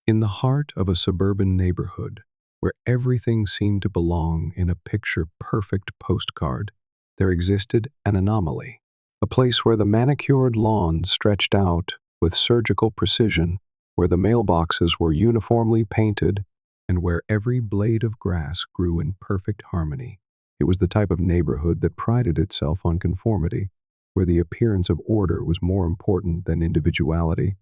In the heart of a suburban neighborhood, where everything seemed to belong in a picture-perfect postcard, there existed an anomaly, a place where the manicured lawns stretched out with surgical precision, where the mailboxes were uniformly painted, and where every blade of grass grew in perfect harmony. It was the type of neighborhood that prided itself on conformity, where the appearance of order was more important than individuality,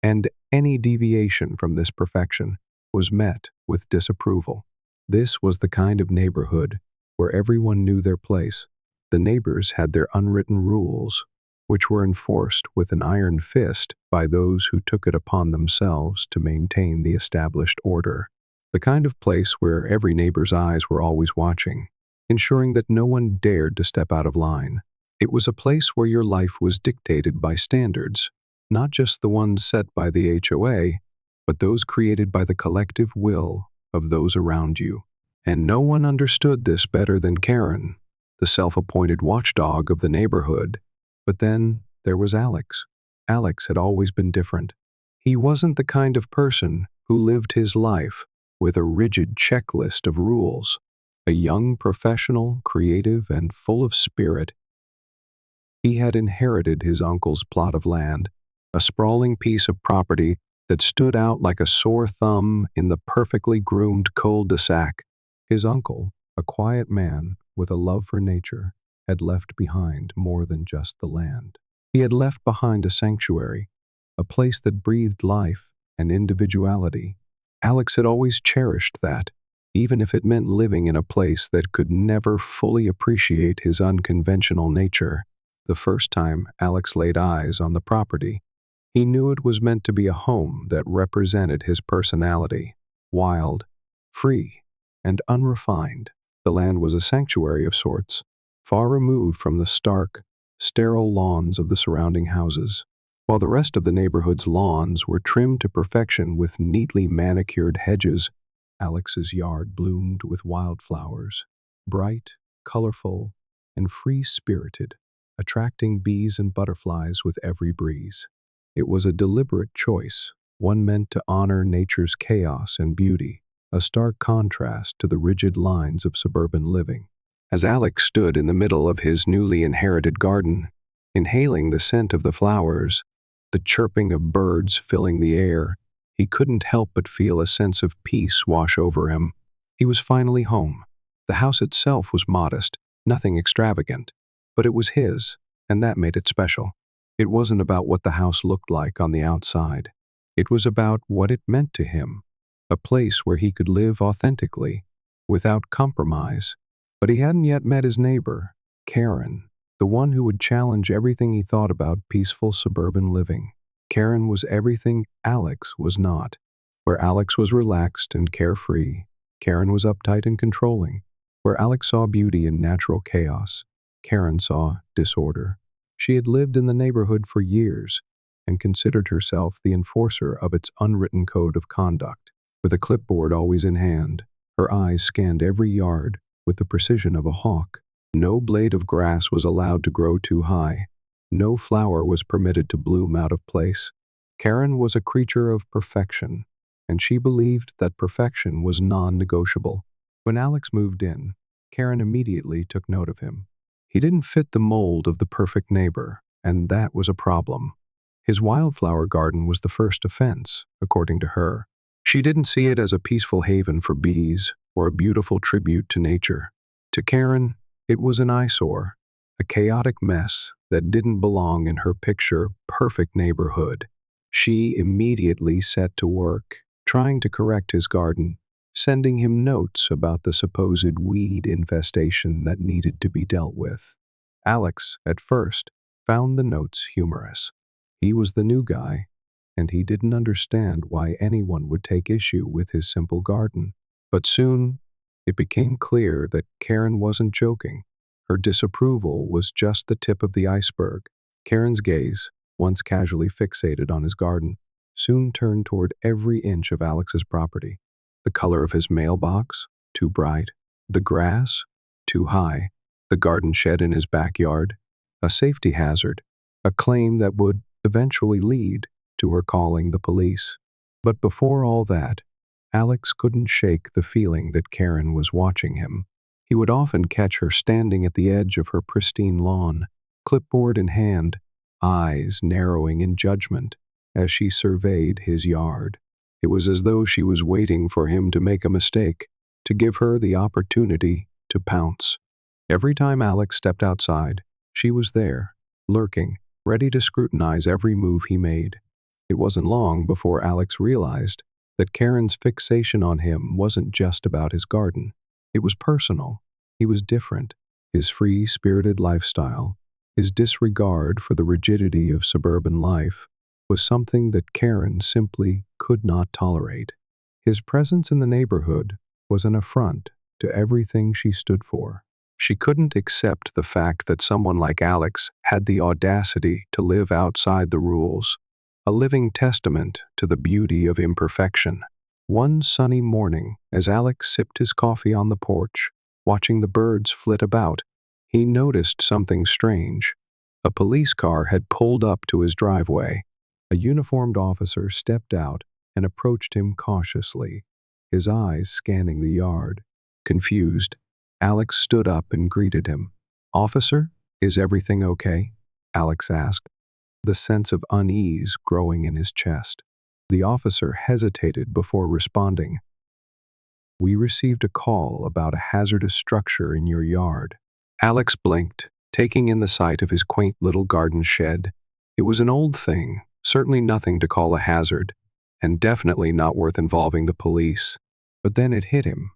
and any deviation from this perfection was met with disapproval. This was the kind of neighborhood where everyone knew their place. The neighbors had their unwritten rules, which were enforced with an iron fist by those who took it upon themselves to maintain the established order. The kind of place where every neighbor's eyes were always watching, ensuring that no one dared to step out of line. It was a place where your life was dictated by standards, not just the ones set by the HOA, but those created by the collective will of those around you. And no one understood this better than Karen, the self-appointed watchdog of the neighborhood. But then there was Alex. Alex had always been different. He wasn't the kind of person who lived his life with a rigid checklist of rules. A young professional, creative, and full of spirit, he had inherited his uncle's plot of land, a sprawling piece of property that stood out like a sore thumb in the perfectly groomed cul-de-sac. His uncle, a quiet man with a love for nature, had left behind more than just the land. He had left behind a sanctuary, a place that breathed life and individuality. Alex had always cherished that, even if it meant living in a place that could never fully appreciate his unconventional nature. The first time Alex laid eyes on the property, he knew it was meant to be a home that represented his personality, wild, free, and unrefined. The land was a sanctuary of sorts, far removed from the stark, sterile lawns of the surrounding houses. While the rest of the neighborhood's lawns were trimmed to perfection with neatly manicured hedges, Alex's yard bloomed with wildflowers, bright, colorful, and free-spirited, attracting bees and butterflies with every breeze. It was a deliberate choice, one meant to honor nature's chaos and beauty, a stark contrast to the rigid lines of suburban living. As Alex stood in the middle of his newly inherited garden, inhaling the scent of the flowers, the chirping of birds filling the air, he couldn't help but feel a sense of peace wash over him. He was finally home. The house itself was modest, nothing extravagant, but it was his, and that made it special. It wasn't about what the house looked like on the outside. It was about what it meant to him, a place where he could live authentically, without compromise. But he hadn't yet met his neighbor, Karen, the one who would challenge everything he thought about peaceful suburban living. Karen was everything Alex was not. Where Alex was relaxed and carefree, Karen was uptight and controlling. Where Alex saw beauty in natural chaos, Karen saw disorder. She had lived in the neighborhood for years and considered herself the enforcer of its unwritten code of conduct. With a clipboard always in hand, her eyes scanned every yard with the precision of a hawk. No blade of grass was allowed to grow too high. No flower was permitted to bloom out of place. Karen was a creature of perfection, and she believed that perfection was non-negotiable. When Alex moved in, Karen immediately took note of him. He didn't fit the mold of the perfect neighbor, and that was a problem. His wildflower garden was the first offense, according to her. She didn't see it as a peaceful haven for bees or a beautiful tribute to nature. To Karen, it was an eyesore, a chaotic mess that didn't belong in her picture-perfect neighborhood. She immediately set to work, trying to correct his garden, sending him notes about the supposed weed infestation that needed to be dealt with. Alex, at first, found the notes humorous. He was the new guy, and he didn't understand why anyone would take issue with his simple garden. But soon, it became clear that Karen wasn't joking. Her disapproval was just the tip of the iceberg. Karen's gaze, once casually fixated on his garden, soon turned toward every inch of Alex's property. The color of his mailbox, too bright. The grass, too high. The garden shed in his backyard, a safety hazard, a claim that would eventually lead to her calling the police. But before all that, Alex couldn't shake the feeling that Karen was watching him. He would often catch her standing at the edge of her pristine lawn, clipboard in hand, eyes narrowing in judgment as she surveyed his yard. It was as though she was waiting for him to make a mistake, to give her the opportunity to pounce. Every time Alex stepped outside, she was there, lurking, ready to scrutinize every move he made. It wasn't long before Alex realized that Karen's fixation on him wasn't just about his garden. It was personal. He was different. His free-spirited lifestyle, his disregard for the rigidity of suburban life, was something that Karen simply could not tolerate. His presence in the neighborhood was an affront to everything she stood for. She couldn't accept the fact that someone like Alex had the audacity to live outside the rules, a living testament to the beauty of imperfection. One sunny morning, as Alex sipped his coffee on the porch, watching the birds flit about, he noticed something strange. A police car had pulled up to his driveway. A uniformed officer stepped out and approached him cautiously, his eyes scanning the yard. Confused, Alex stood up and greeted him. "Officer, is everything okay?" Alex asked, the sense of unease growing in his chest. The officer hesitated before responding. "We received a call about a hazardous structure in your yard." Alex blinked, taking in the sight of his quaint little garden shed. It was an old thing, certainly nothing to call a hazard, and definitely not worth involving the police. But then it hit him.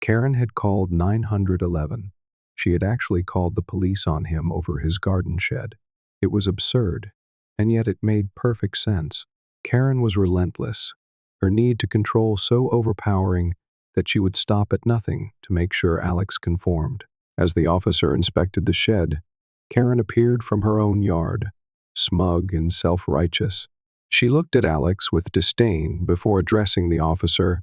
Karen had called 911. She had actually called the police on him over his garden shed. It was absurd, and yet it made perfect sense. Karen was relentless, her need to control so overpowering that she would stop at nothing to make sure Alex conformed. As the officer inspected the shed, Karen appeared from her own yard, smug and self-righteous. She looked at Alex with disdain before addressing the officer.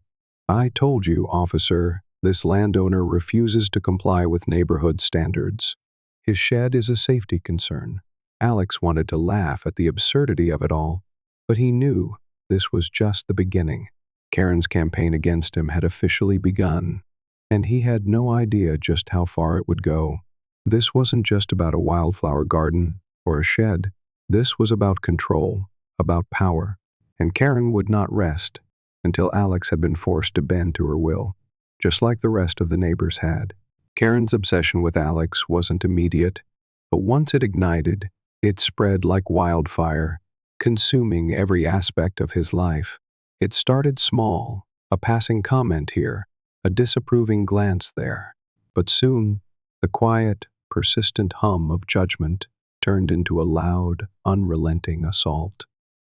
"I told you, officer, this landowner refuses to comply with neighborhood standards. His shed is a safety concern." Alex wanted to laugh at the absurdity of it all, but he knew this was just the beginning. Karen's campaign against him had officially begun, and he had no idea just how far it would go. This wasn't just about a wildflower garden or a shed. This was about control, about power, and Karen would not rest until Alex had been forced to bend to her will, just like the rest of the neighbors had. Karen's obsession with Alex wasn't immediate, but once it ignited, it spread like wildfire, consuming every aspect of his life. It started small, a passing comment here, a disapproving glance there, but soon the quiet, persistent hum of judgment turned into a loud, unrelenting assault.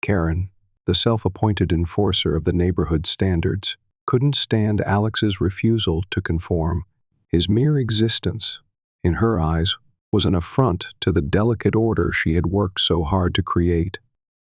Karen, the self-appointed enforcer of the neighborhood standards, couldn't stand Alex's refusal to conform. His mere existence, in her eyes, was an affront to the delicate order she had worked so hard to create.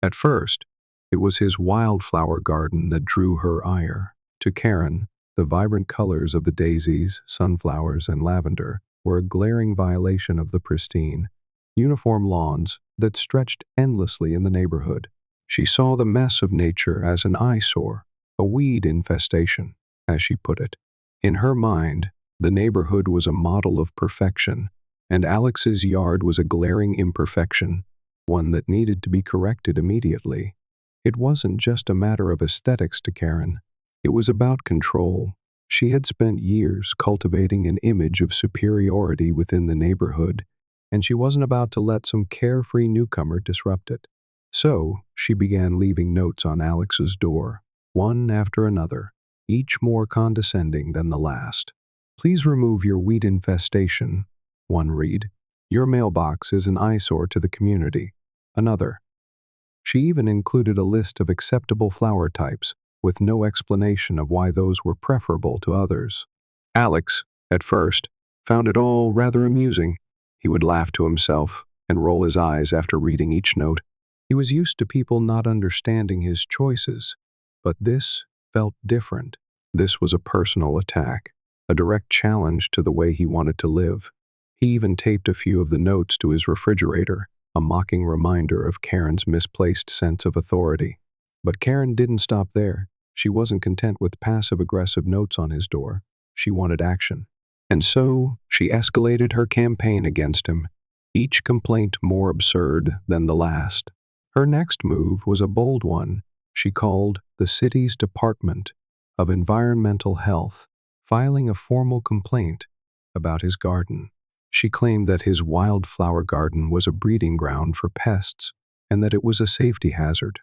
At first, it was his wildflower garden that drew her ire. To Karen, the vibrant colors of the daisies, sunflowers, and lavender were a glaring violation of the pristine, uniform lawns that stretched endlessly in the neighborhood. She saw the mess of nature as an eyesore, a weed infestation, as she put it. In her mind, the neighborhood was a model of perfection, and Alex's yard was a glaring imperfection, one that needed to be corrected immediately. It wasn't just a matter of aesthetics to Karen. It was about control. She had spent years cultivating an image of superiority within the neighborhood, and she wasn't about to let some carefree newcomer disrupt it. So, she began leaving notes on Alex's door, one after another, each more condescending than the last. "Please remove your weed infestation," one read. "Your mailbox is an eyesore to the community." Another. She even included a list of acceptable flower types, with no explanation of why those were preferable to others. Alex, at first, found it all rather amusing. He would laugh to himself and roll his eyes after reading each note. He was used to people not understanding his choices, but this felt different. This was a personal attack, a direct challenge to the way he wanted to live. He even taped a few of the notes to his refrigerator, a mocking reminder of Karen's misplaced sense of authority. But Karen didn't stop there. She wasn't content with passive-aggressive notes on his door. She wanted action. And so, she escalated her campaign against him, each complaint more absurd than the last. Her next move was a bold one. She called the city's Department of Environmental Health, filing a formal complaint about his garden. She claimed that his wildflower garden was a breeding ground for pests and that it was a safety hazard.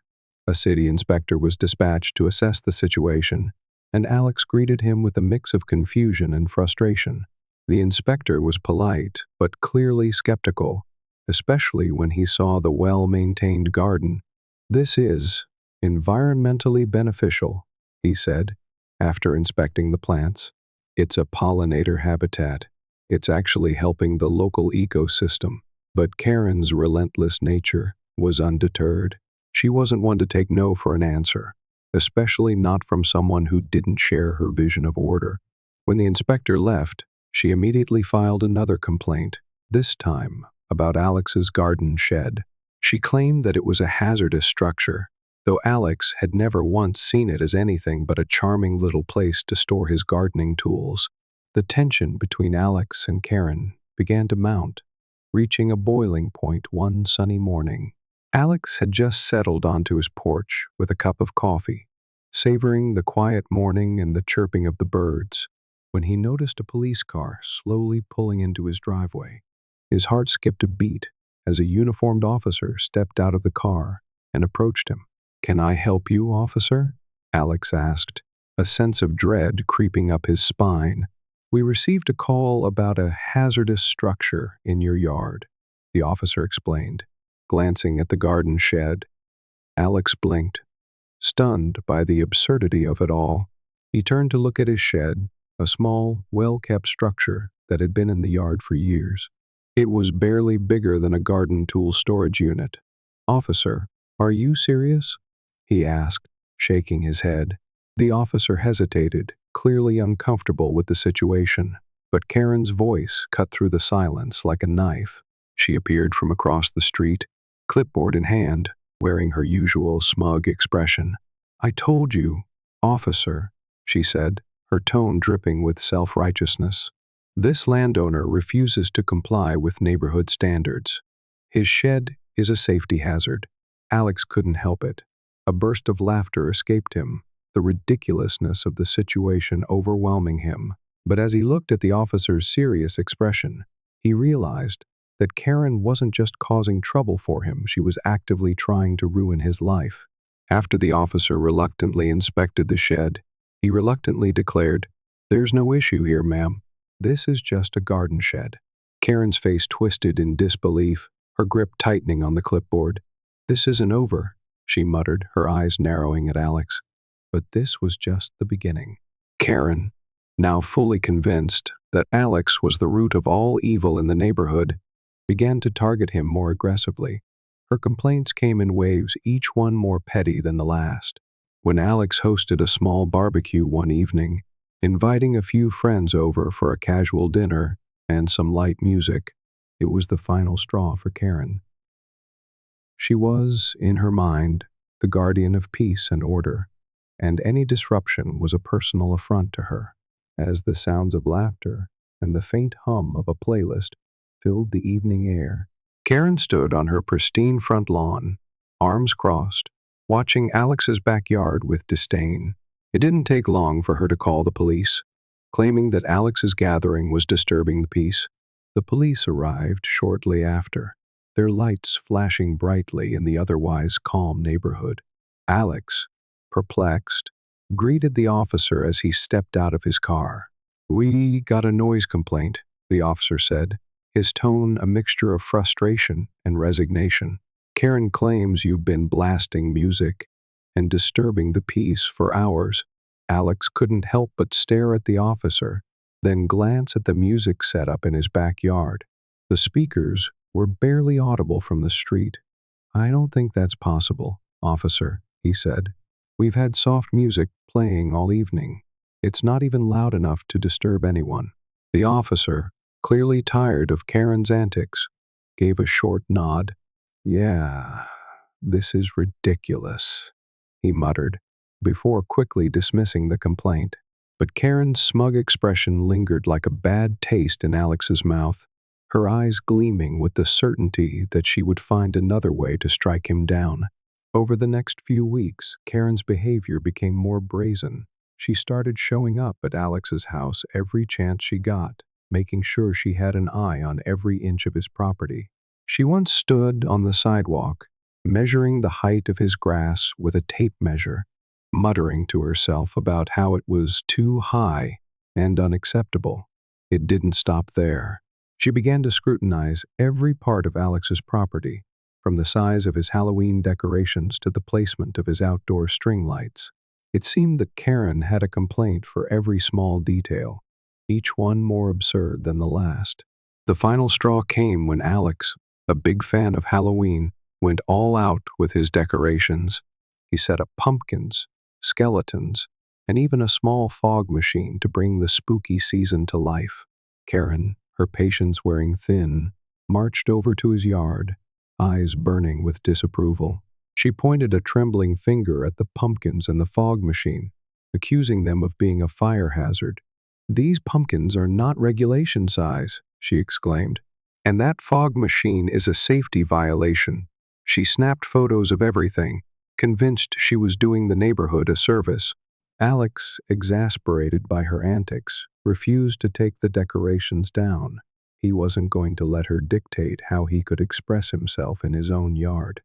A city inspector was dispatched to assess the situation, and Alex greeted him with a mix of confusion and frustration. The inspector was polite, but clearly skeptical, especially when he saw the well-maintained garden. "This is environmentally beneficial," he said, after inspecting the plants. "It's a pollinator habitat. It's actually helping the local ecosystem." But Karen's relentless nature was undeterred. She wasn't one to take no for an answer, especially not from someone who didn't share her vision of order. When the inspector left, she immediately filed another complaint, this time about Alex's garden shed. She claimed that it was a hazardous structure, though Alex had never once seen it as anything but a charming little place to store his gardening tools. The tension between Alex and Karen began to mount, reaching a boiling point one sunny morning. Alex had just settled onto his porch with a cup of coffee, savoring the quiet morning and the chirping of the birds, when he noticed a police car slowly pulling into his driveway. His heart skipped a beat as a uniformed officer stepped out of the car and approached him. "Can I help you, officer?" Alex asked, a sense of dread creeping up his spine. "We received a call about a hazardous structure in your yard," the officer explained, glancing at the garden shed. Alex blinked, stunned by the absurdity of it all. He turned to look at his shed, a small, well-kept structure that had been in the yard for years. It was barely bigger than a garden tool storage unit. "Officer, are you serious?" he asked, shaking his head. The officer hesitated, clearly uncomfortable with the situation, but Karen's voice cut through the silence like a knife. She appeared from across the street, clipboard in hand, wearing her usual smug expression. "I told you, officer," she said, her tone dripping with self-righteousness. "This landowner refuses to comply with neighborhood standards. His shed is a safety hazard." Alex couldn't help it. A burst of laughter escaped him, the ridiculousness of the situation overwhelming him. But as he looked at the officer's serious expression, he realized that Karen wasn't just causing trouble for him, she was actively trying to ruin his life. After the officer reluctantly inspected the shed, he reluctantly declared, "There's no issue here, ma'am. This is just a garden shed." Karen's face twisted in disbelief, her grip tightening on the clipboard. "This isn't over," she muttered, her eyes narrowing at Alex. But this was just the beginning. Karen, now fully convinced that Alex was the root of all evil in the neighborhood, began to target him more aggressively. Her complaints came in waves, each one more petty than the last. When Alex hosted a small barbecue one evening, inviting a few friends over for a casual dinner and some light music, it was the final straw for Karen. She was, in her mind, the guardian of peace and order, and any disruption was a personal affront to her. As the sounds of laughter and the faint hum of a playlist filled the evening air, Karen stood on her pristine front lawn, arms crossed, watching Alex's backyard with disdain. It didn't take long for her to call the police, claiming that Alex's gathering was disturbing the peace. The police arrived shortly after, their lights flashing brightly in the otherwise calm neighborhood. Alex, perplexed, greeted the officer as he stepped out of his car. "We got a noise complaint," the officer said, his tone a mixture of frustration and resignation. "Karen claims you've been blasting music and disturbing the peace for hours." Alex couldn't help but stare at the officer, then glance at the music setup in his backyard. The speakers were barely audible from the street. "I don't think that's possible, officer," he said. "We've had soft music playing all evening. It's not even loud enough to disturb anyone." The officer, clearly tired of Karen's antics, gave a short nod. "Yeah, this is ridiculous." he muttered, before quickly dismissing the complaint. But Karen's smug expression lingered like a bad taste in Alex's mouth, her eyes gleaming with the certainty that she would find another way to strike him down. Over the next few weeks, Karen's behavior became more brazen. She started showing up at Alex's house every chance she got, making sure she had an eye on every inch of his property. She once stood on the sidewalk, measuring the height of his grass with a tape measure, muttering to herself about how it was too high and unacceptable. It didn't stop there. She began to scrutinize every part of Alex's property, from the size of his Halloween decorations to the placement of his outdoor string lights. It seemed that Karen had a complaint for every small detail, each one more absurd than the last. The final straw came when Alex, a big fan of Halloween, went all out with his decorations. He set up pumpkins, skeletons, and even a small fog machine to bring the spooky season to life. Karen, her patience wearing thin, marched over to his yard, eyes burning with disapproval. She pointed a trembling finger at the pumpkins and the fog machine, accusing them of being a fire hazard. "These pumpkins are not regulation size," she exclaimed. "And that fog machine is a safety violation." She snapped photos of everything, convinced she was doing the neighborhood a service. Alex, exasperated by her antics, refused to take the decorations down. He wasn't going to let her dictate how he could express himself in his own yard.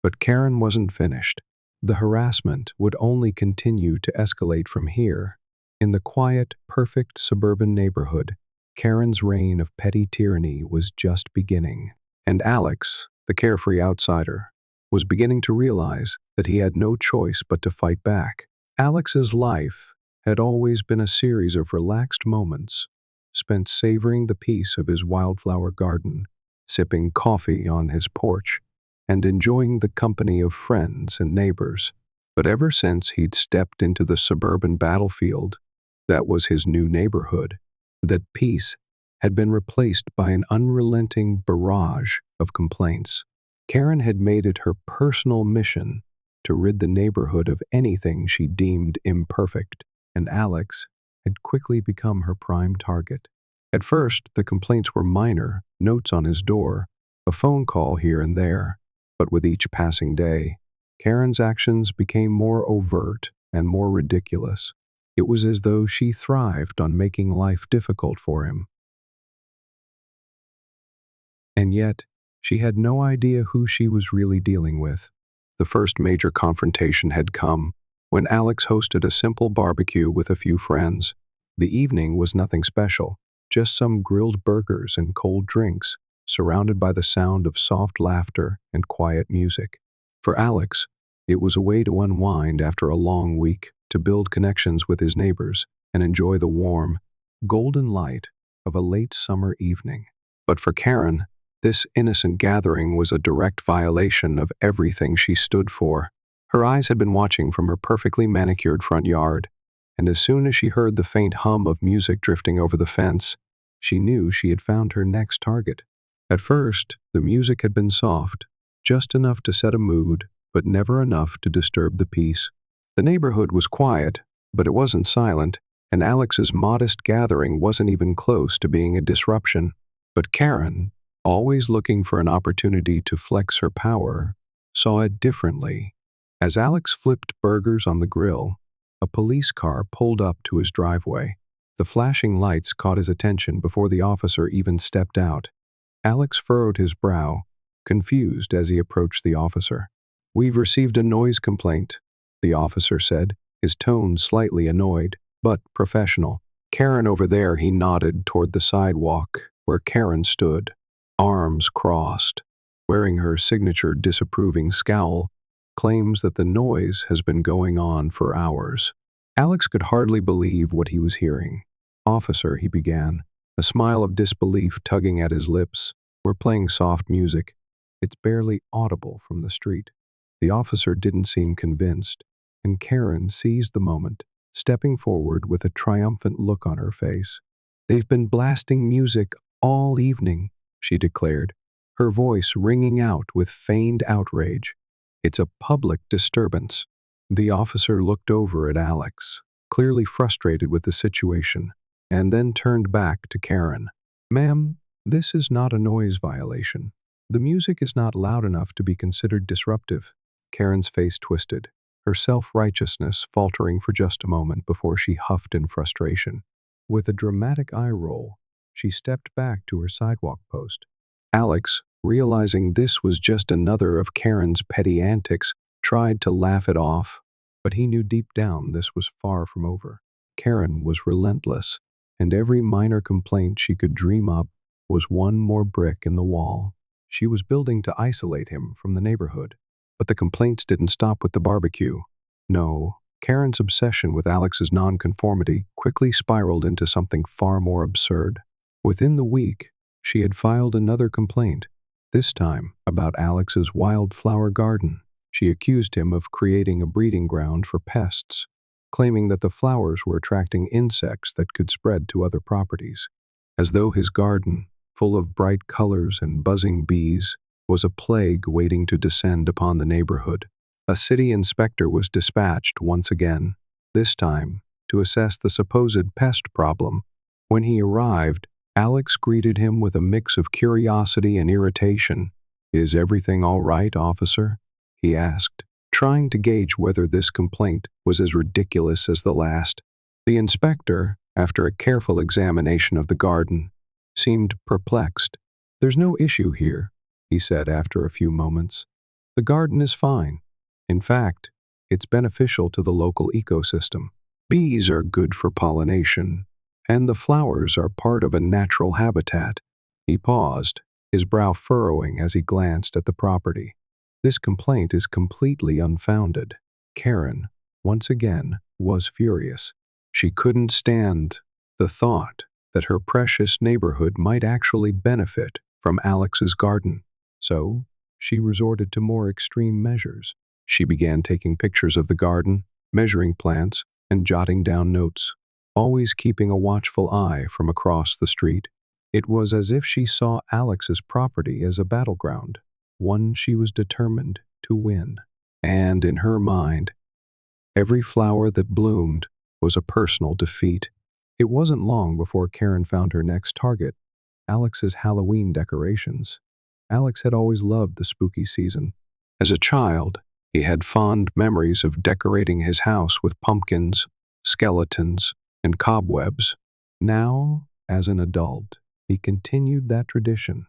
But Karen wasn't finished. The harassment would only continue to escalate from here. In the quiet, perfect suburban neighborhood, Karen's reign of petty tyranny was just beginning. And Alex, the carefree outsider, was beginning to realize that he had no choice but to fight back. Alex's life had always been a series of relaxed moments, spent savoring the peace of his wildflower garden, sipping coffee on his porch, and enjoying the company of friends and neighbors. But ever since he'd stepped into the suburban battlefield, that was his new neighborhood, that peace had been replaced by an unrelenting barrage of complaints. Karen had made it her personal mission to rid the neighborhood of anything she deemed imperfect, and Alex had quickly become her prime target. At first, the complaints were minor, notes on his door, a phone call here and there. But with each passing day, Karen's actions became more overt and more ridiculous. It was as though she thrived on making life difficult for him. And yet, she had no idea who she was really dealing with. The first major confrontation had come when Alex hosted a simple barbecue with a few friends. The evening was nothing special, just some grilled burgers and cold drinks, surrounded by the sound of soft laughter and quiet music. For Alex, it was a way to unwind after a long week, to build connections with his neighbors, and enjoy the warm, golden light of a late summer evening. But for Karen, this innocent gathering was a direct violation of everything she stood for. Her eyes had been watching from her perfectly manicured front yard, and as soon as she heard the faint hum of music drifting over the fence, she knew she had found her next target. At first, the music had been soft, just enough to set a mood, but never enough to disturb the peace. The neighborhood was quiet, but it wasn't silent, and Alex's modest gathering wasn't even close to being a disruption. But Karen, always looking for an opportunity to flex her power, saw it differently. As Alex flipped burgers on the grill, a police car pulled up to his driveway. The flashing lights caught his attention before the officer even stepped out. Alex furrowed his brow, confused as he approached the officer. "We've received a noise complaint," the officer said, his tone slightly annoyed, but professional. "Karen over there," he nodded toward the sidewalk where Karen stood, arms crossed, wearing her signature disapproving scowl, claims that the noise has been going on for hours. Alex could hardly believe what he was hearing. "Officer," he began, a smile of disbelief tugging at his lips. "We're playing soft music. It's barely audible from the street." The officer didn't seem convinced, and Karen seized the moment, stepping forward with a triumphant look on her face. "They've been blasting music all evening," she declared, her voice ringing out with feigned outrage. "It's a public disturbance." The officer looked over at Alex, clearly frustrated with the situation, and then turned back to Karen. Ma'am, this is not a noise violation. The music is not loud enough to be considered disruptive. Karen's face twisted, her self-righteousness faltering for just a moment before she huffed in frustration. With a dramatic eye roll, she stepped back to her sidewalk post. Alex, realizing this was just another of Karen's petty antics, tried to laugh it off, but he knew deep down this was far from over. Karen was relentless, and every minor complaint she could dream up was one more brick in the wall. She was building to isolate him from the neighborhood. But the complaints didn't stop with the barbecue. No, Karen's obsession with Alex's nonconformity quickly spiraled into something far more absurd. Within the week, she had filed another complaint, this time about Alex's wildflower garden. She accused him of creating a breeding ground for pests, claiming that the flowers were attracting insects that could spread to other properties, as though his garden, full of bright colors and buzzing bees, was a plague waiting to descend upon the neighborhood. A city inspector was dispatched once again, this time to assess the supposed pest problem. When he arrived, Alex greeted him with a mix of curiosity and irritation. "Is everything all right, officer?" he asked, trying to gauge whether this complaint was as ridiculous as the last. The inspector, after a careful examination of the garden, seemed perplexed. "There's no issue here," he said after a few moments. "The garden is fine. In fact, it's beneficial to the local ecosystem. Bees are good for pollination, and the flowers are part of a natural habitat." He paused, his brow furrowing as he glanced at the property. This complaint is completely unfounded. Karen, once again, was furious. She couldn't stand the thought that her precious neighborhood might actually benefit from Alex's garden. So, she resorted to more extreme measures. She began taking pictures of the garden, measuring plants, and jotting down notes, always keeping a watchful eye from across the street. It was as if she saw Alex's property as a battleground, one she was determined to win. And in her mind, every flower that bloomed was a personal defeat. It wasn't long before Karen found her next target, Alex's Halloween decorations. Alex had always loved the spooky season. As a child, he had fond memories of decorating his house with pumpkins, skeletons, and cobwebs. Now, as an adult, he continued that tradition,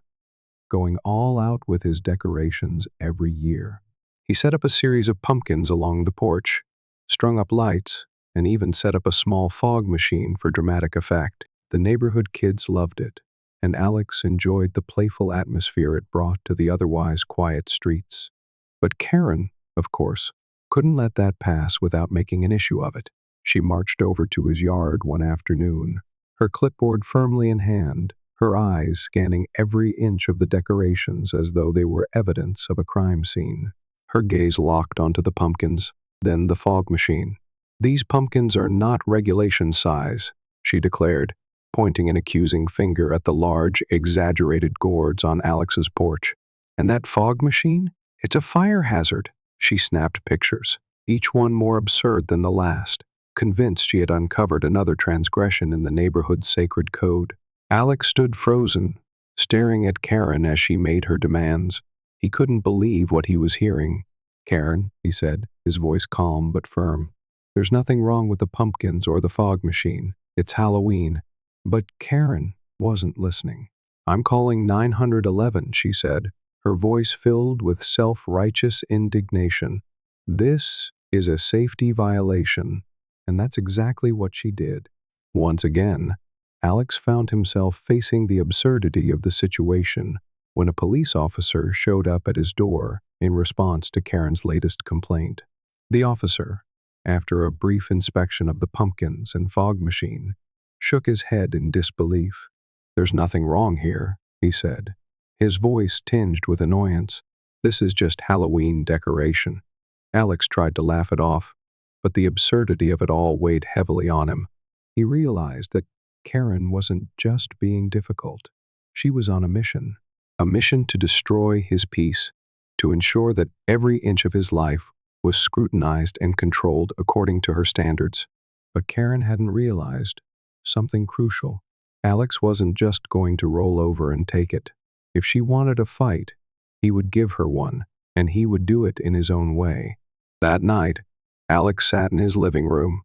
going all out with his decorations every year. He set up a series of pumpkins along the porch, strung up lights, and even set up a small fog machine for dramatic effect. The neighborhood kids loved it, and Alex enjoyed the playful atmosphere it brought to the otherwise quiet streets. But Karen, of course, couldn't let that pass without making an issue of it. She marched over to his yard one afternoon, her clipboard firmly in hand, her eyes scanning every inch of the decorations as though they were evidence of a crime scene. Her gaze locked onto the pumpkins, then the fog machine. "These pumpkins are not regulation size," she declared, pointing an accusing finger at the large, exaggerated gourds on Alex's porch. "And that fog machine? It's a fire hazard." She snapped pictures, each one more absurd than the last, convinced she had uncovered another transgression in the neighborhood's sacred code. Alex stood frozen, staring at Karen as she made her demands. He couldn't believe what he was hearing. "Karen," he said, his voice calm but firm, "there's nothing wrong with the pumpkins or the fog machine. It's Halloween." But Karen wasn't listening. "I'm calling 911, she said, her voice filled with self-righteous indignation. "This is a safety violation." And that's exactly what she did. Once again, Alex found himself facing the absurdity of the situation when a police officer showed up at his door in response to Karen's latest complaint. The officer, after a brief inspection of the pumpkins and fog machine, shook his head in disbelief. "There's nothing wrong here," he said, his voice tinged with annoyance. "This is just Halloween decoration." Alex tried to laugh it off, but the absurdity of it all weighed heavily on him. He realized that Karen wasn't just being difficult. She was on a mission to destroy his peace, to ensure that every inch of his life was scrutinized and controlled according to her standards. But Karen hadn't realized something crucial. Alex wasn't just going to roll over and take it. If she wanted a fight, he would give her one, and he would do it in his own way. That night, Alex sat in his living room,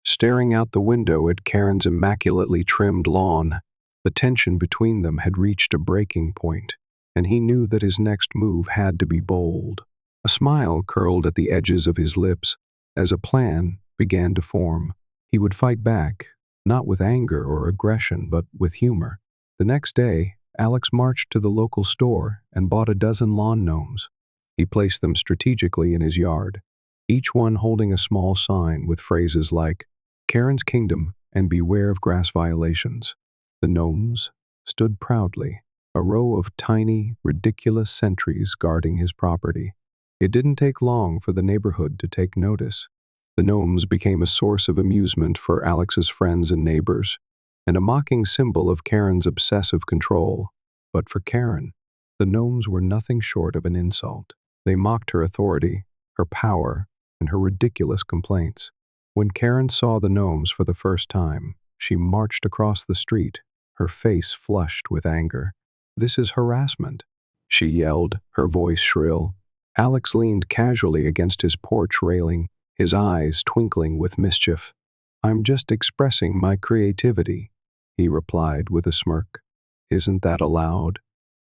staring out the window at Karen's immaculately trimmed lawn. The tension between them had reached a breaking point, and he knew that his next move had to be bold. A smile curled at the edges of his lips as a plan began to form. He would fight back, not with anger or aggression, but with humor. The next day, Alex marched to the local store and bought a dozen lawn gnomes. He placed them strategically in his yard, each one holding a small sign with phrases like, "Karen's Kingdom and beware of grass violations." The gnomes stood proudly, a row of tiny, ridiculous sentries guarding his property. It didn't take long for the neighborhood to take notice. The gnomes became a source of amusement for Alex's friends and neighbors, and a mocking symbol of Karen's obsessive control. But for Karen, the gnomes were nothing short of an insult. They mocked her authority, her power, and her ridiculous complaints. When Karen saw the gnomes for the first time, she marched across the street, her face flushed with anger. "This is harassment," she yelled, her voice shrill. Alex leaned casually against his porch railing, his eyes twinkling with mischief. "I'm just expressing my creativity," he replied with a smirk. "Isn't that allowed?"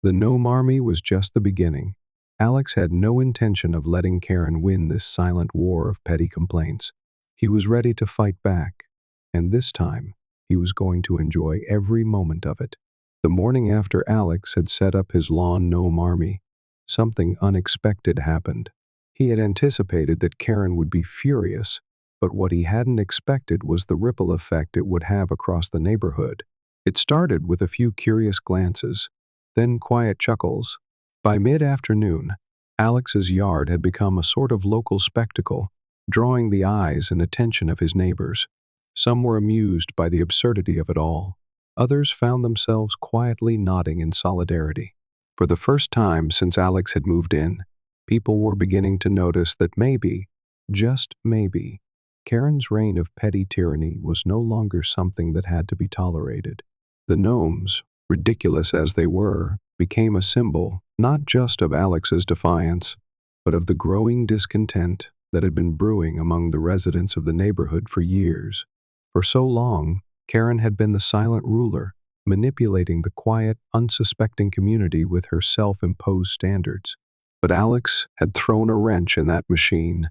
The gnome army was just the beginning. Alex had no intention of letting Karen win this silent war of petty complaints. He was ready to fight back, and this time he was going to enjoy every moment of it. The morning after Alex had set up his lawn gnome army, something unexpected happened. He had anticipated that Karen would be furious, but what he hadn't expected was the ripple effect it would have across the neighborhood. It started with a few curious glances, then quiet chuckles. By mid-afternoon, Alex's yard had become a sort of local spectacle, drawing the eyes and attention of his neighbors. Some were amused by the absurdity of it all. Others found themselves quietly nodding in solidarity. For the first time since Alex had moved in, people were beginning to notice that maybe, just maybe, Karen's reign of petty tyranny was no longer something that had to be tolerated. The gnomes, ridiculous as they were, became a symbol not just of Alex's defiance, but of the growing discontent that had been brewing among the residents of the neighborhood for years. For so long, Karen had been the silent ruler, manipulating the quiet, unsuspecting community with her self-imposed standards. But Alex had thrown a wrench in that machine,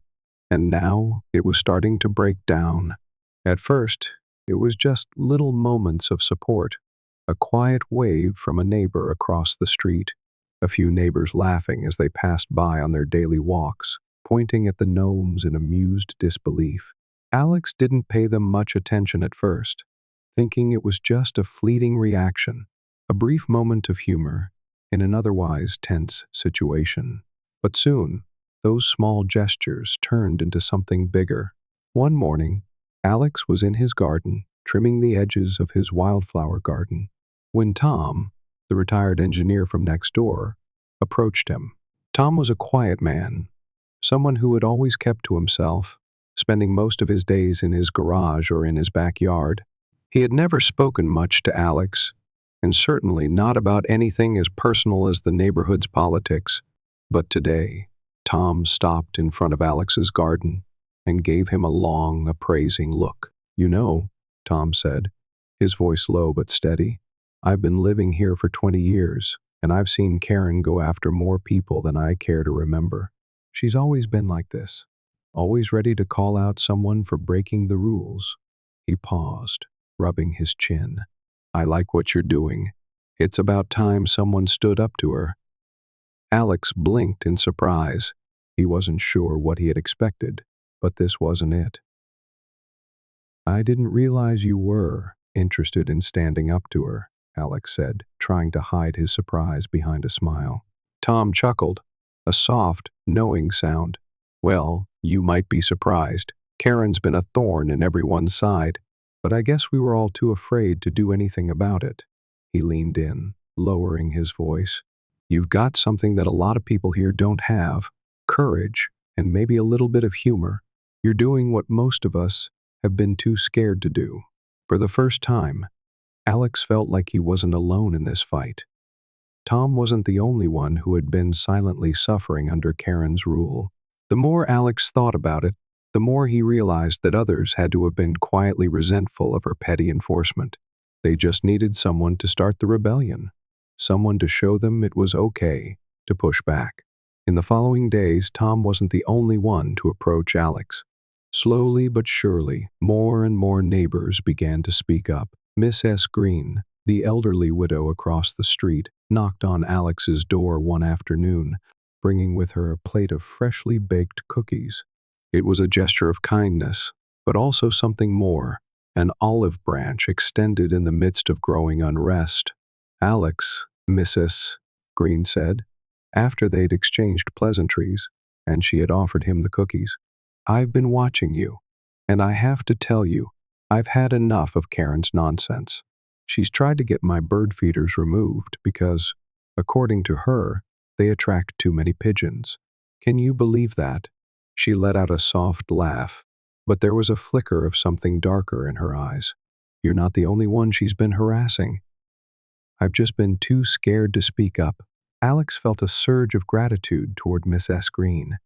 and now it was starting to break down. At first, it was just little moments of support, a quiet wave from a neighbor across the street, a few neighbors laughing as they passed by on their daily walks, pointing at the gnomes in amused disbelief. Alex didn't pay them much attention at first, thinking it was just a fleeting reaction, a brief moment of humor in an otherwise tense situation. But soon, those small gestures turned into something bigger. One morning, Alex was in his garden, trimming the edges of his wildflower garden, when Tom, the retired engineer from next door, approached him. Tom was a quiet man, someone who had always kept to himself, spending most of his days in his garage or in his backyard. He had never spoken much to Alex, and certainly not about anything as personal as the neighborhood's politics. But today, Tom stopped in front of Alex's garden and gave him a long, appraising look. "You know," Tom said, his voice low but steady, "I've been living here for 20 years, and I've seen Karen go after more people than I care to remember. She's always been like this, always ready to call out someone for breaking the rules." He paused, rubbing his chin. "I like what you're doing. It's about time someone stood up to her." Alex blinked in surprise. He wasn't sure what he had expected, but this wasn't it. "I didn't realize you were interested in standing up to her," Alex said, trying to hide his surprise behind a smile. Tom chuckled, a soft, knowing sound. "Well, you might be surprised. Karen's been a thorn in everyone's side, but I guess we were all too afraid to do anything about it." He leaned in, lowering his voice. "You've got something that a lot of people here don't have: courage and maybe a little bit of humor, you're doing what most of us have been too scared to do. For the first time, Alex felt like he wasn't alone in this fight. Tom wasn't the only one who had been silently suffering under Karen's rule. The more Alex thought about it, the more he realized that others had to have been quietly resentful of her petty enforcement. They just needed someone to start the rebellion, someone to show them it was okay to push back. In the following days, Tom wasn't the only one to approach Alex. Slowly but surely, more and more neighbors began to speak up. Miss S. Green, the elderly widow across the street, knocked on Alex's door one afternoon, bringing with her a plate of freshly baked cookies. It was a gesture of kindness, but also something more, an olive branch extended in the midst of growing unrest. "Alex," Mrs. Green said, after they'd exchanged pleasantries, and she had offered him the cookies. "I've been watching you, and I have to tell you, I've had enough of Karen's nonsense. She's tried to get my bird feeders removed because, according to her, they attract too many pigeons. Can you believe that?" She let out a soft laugh, but there was a flicker of something darker in her eyes. "You're not the only one she's been harassing. I've just been too scared to speak up." Alex felt a surge of gratitude toward Miss S. Green.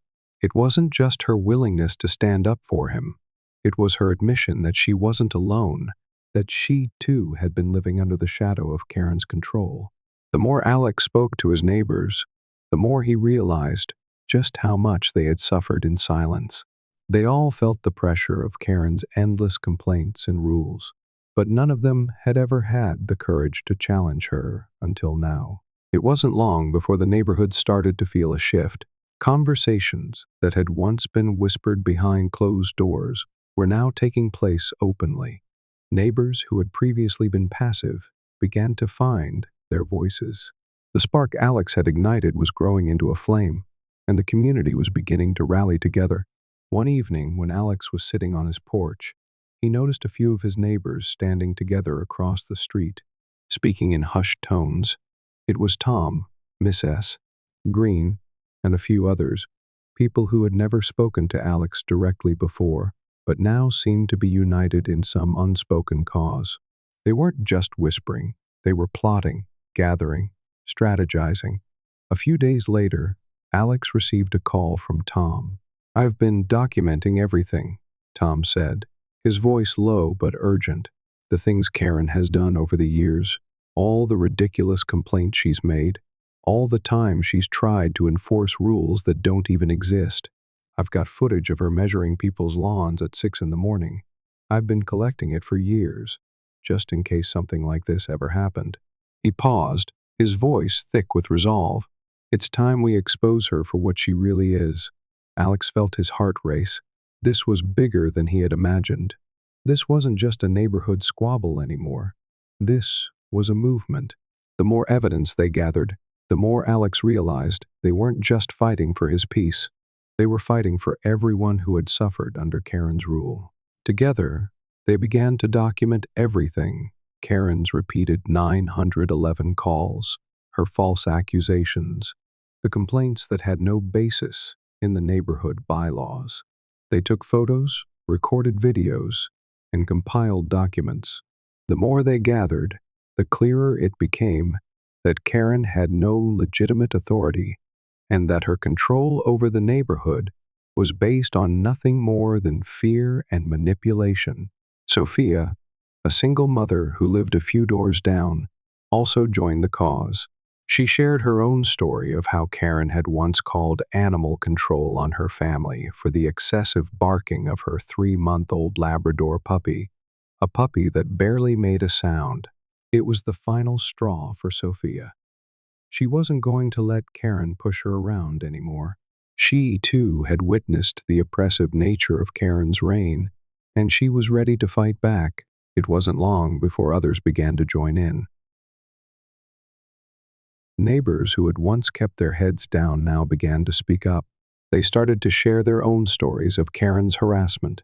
It wasn't just her willingness to stand up for him. It was her admission that she wasn't alone, that she, too, had been living under the shadow of Karen's control. The more Alex spoke to his neighbors, the more he realized just how much they had suffered in silence. They all felt the pressure of Karen's endless complaints and rules, but none of them had ever had the courage to challenge her until now. It wasn't long before the neighborhood started to feel a shift. Conversations that had once been whispered behind closed doors were now taking place openly. Neighbors who had previously been passive began to find their voices. The spark Alex had ignited was growing into a flame, and the community was beginning to rally together. One evening, when Alex was sitting on his porch, he noticed a few of his neighbors standing together across the street, speaking in hushed tones. It was Tom, Miss S. Green, and a few others, people who had never spoken to Alex directly before, but now seemed to be united in some unspoken cause. They weren't just whispering, they were plotting, gathering, strategizing. A few days later, Alex received a call from Tom. "I've been documenting everything," Tom said, his voice low but urgent. "The things Karen has done over the years, all the ridiculous complaints she's made, all the time she's tried to enforce rules that don't even exist. I've got footage of her measuring people's lawns at 6 in the morning. I've been collecting it for years, just in case something like this ever happened." He paused, his voice thick with resolve. "It's time we expose her for what she really is." Alex felt his heart race. This was bigger than he had imagined. This wasn't just a neighborhood squabble anymore. This was a movement. The more evidence they gathered, the more Alex realized they weren't just fighting for his peace. They were fighting for everyone who had suffered under Karen's rule. Together, they began to document everything: Karen's repeated 911 calls, her false accusations, the complaints that had no basis in the neighborhood bylaws. They took photos, recorded videos, and compiled documents. The more they gathered, the clearer it became that Karen had no legitimate authority, and that her control over the neighborhood was based on nothing more than fear and manipulation. Sophia, a single mother who lived a few doors down, also joined the cause. She shared her own story of how Karen had once called animal control on her family for the excessive barking of her 3-month-old Labrador puppy, a puppy that barely made a sound. It was the final straw for Sophia. She wasn't going to let Karen push her around anymore. She, too, had witnessed the oppressive nature of Karen's reign, and she was ready to fight back. It wasn't long before others began to join in. Neighbors who had once kept their heads down now began to speak up. They started to share their own stories of Karen's harassment,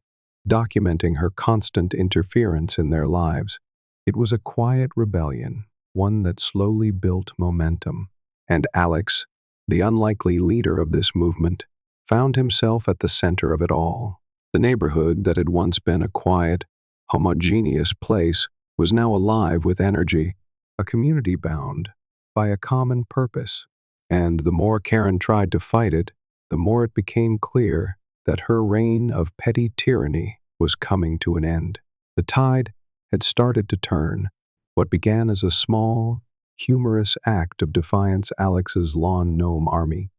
documenting her constant interference in their lives. It was a quiet rebellion, one that slowly built momentum. And Alex, the unlikely leader of this movement, found himself at the center of it all. The neighborhood that had once been a quiet, homogeneous place was now alive with energy, a community bound by a common purpose. And the more Karen tried to fight it, the more it became clear that her reign of petty tyranny was coming to an end. The tide had started to turn. What began as a small, humorous act of defiance Alex's lawn gnome army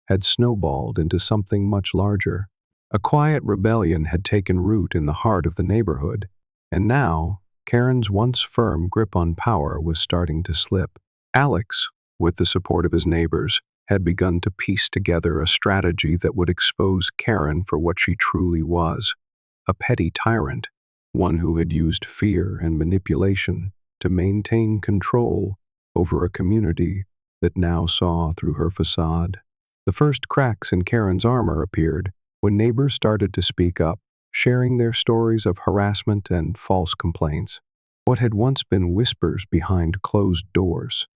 had snowballed into something much larger. A quiet rebellion had taken root in the heart of the neighborhood, and now Karen's once firm grip on power was starting to slip. Alex, with the support of his neighbors, had begun to piece together a strategy that would expose Karen for what she truly was, a petty tyrant, one who had used fear and manipulation to maintain control over a community that now saw through her facade. The first cracks in Karen's armor appeared when neighbors started to speak up, sharing their stories of harassment and false complaints. What had once been whispers behind closed doors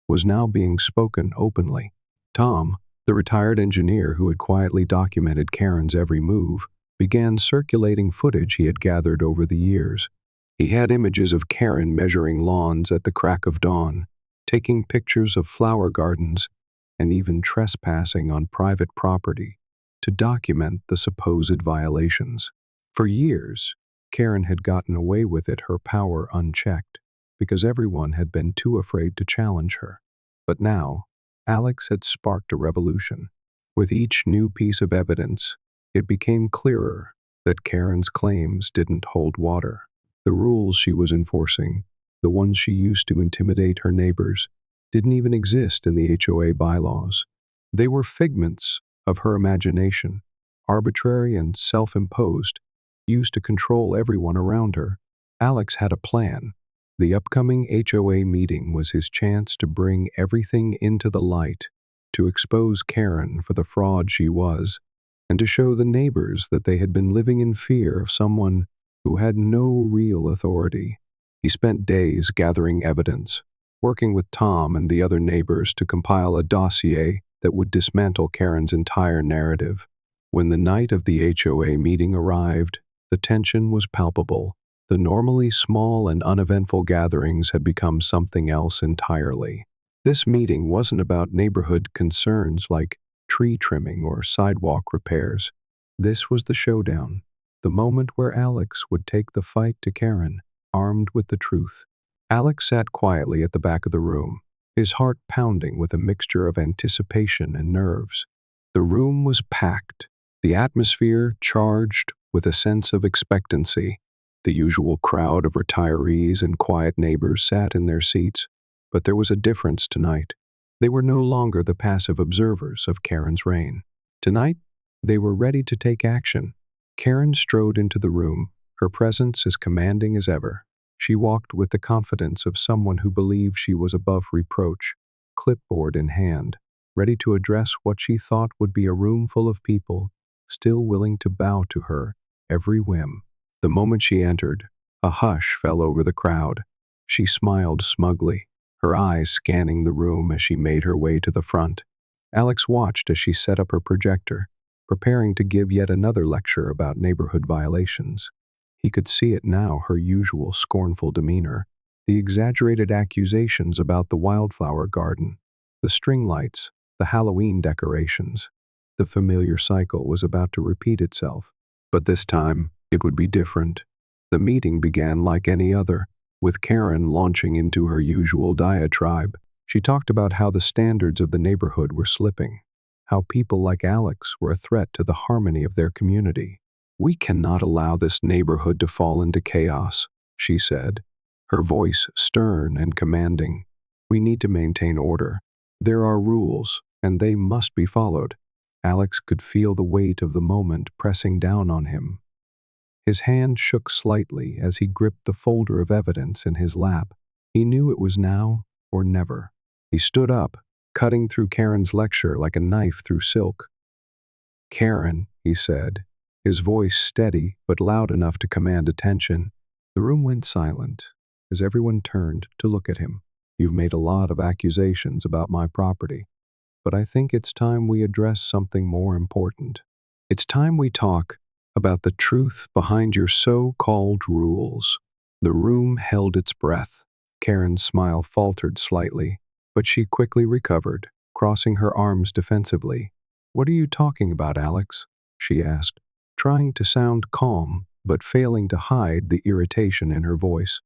was now being spoken openly. Tom, the retired engineer who had quietly documented Karen's every move, began circulating footage he had gathered over the years. He had images of Karen measuring lawns at the crack of dawn, taking pictures of flower gardens, and even trespassing on private property to document the supposed violations. For years, Karen had gotten away with it, her power unchecked, because everyone had been too afraid to challenge her. But now, Alex had sparked a revolution. With each new piece of evidence, it became clearer that Karen's claims didn't hold water. The rules she was enforcing, the ones she used to intimidate her neighbors, didn't even exist in the HOA bylaws. They were figments of her imagination, arbitrary and self-imposed, used to control everyone around her. Alex had a plan. The upcoming HOA meeting was his chance to bring everything into the light, to expose Karen for the fraud she was, and to show the neighbors that they had been living in fear of someone who had no real authority. He spent days gathering evidence, working with Tom and the other neighbors to compile a dossier that would dismantle Karen's entire narrative. When the night of the HOA meeting arrived, the tension was palpable. The normally small and uneventful gatherings had become something else entirely. This meeting wasn't about neighborhood concerns like tree trimming or sidewalk repairs. This was the showdown, the moment where Alex would take the fight to Karen, armed with the truth. Alex sat quietly at the back of the room, his heart pounding with a mixture of anticipation and nerves. The room was packed, the atmosphere charged with a sense of expectancy. The usual crowd of retirees and quiet neighbors sat in their seats, but there was a difference tonight. They were no longer the passive observers of Karen's reign. Tonight, they were ready to take action. Karen strode into the room, her presence as commanding as ever. She walked with the confidence of someone who believed she was above reproach, clipboard in hand, ready to address what she thought would be a room full of people, still willing to bow to her every whim. The moment she entered, a hush fell over the crowd. She smiled smugly, her eyes scanning the room as she made her way to the front. Alex watched as she set up her projector, preparing to give yet another lecture about neighborhood violations. He could see it now, her usual scornful demeanor, the exaggerated accusations about the wildflower garden, the string lights, the Halloween decorations. The familiar cycle was about to repeat itself, but this time it would be different. The meeting began like any other, with Karen launching into her usual diatribe. She talked about how the standards of the neighborhood were slipping, how people like Alex were a threat to the harmony of their community. "We cannot allow this neighborhood to fall into chaos," she said, her voice stern and commanding. "We need to maintain order. There are rules, and they must be followed." Alex could feel the weight of the moment pressing down on him. His hand shook slightly as he gripped the folder of evidence in his lap. He knew it was now or never. He stood up, cutting through Karen's lecture like a knife through silk. "Karen," he said, his voice steady but loud enough to command attention. The room went silent as everyone turned to look at him. "You've made a lot of accusations about my property, but I think it's time we address something more important." It's time we talk about the truth behind your so-called rules. The room held its breath. Karen's smile faltered slightly, but she quickly recovered, crossing her arms defensively. "What are you talking about, Alex?" she asked, trying to sound calm, but failing to hide the irritation in her voice.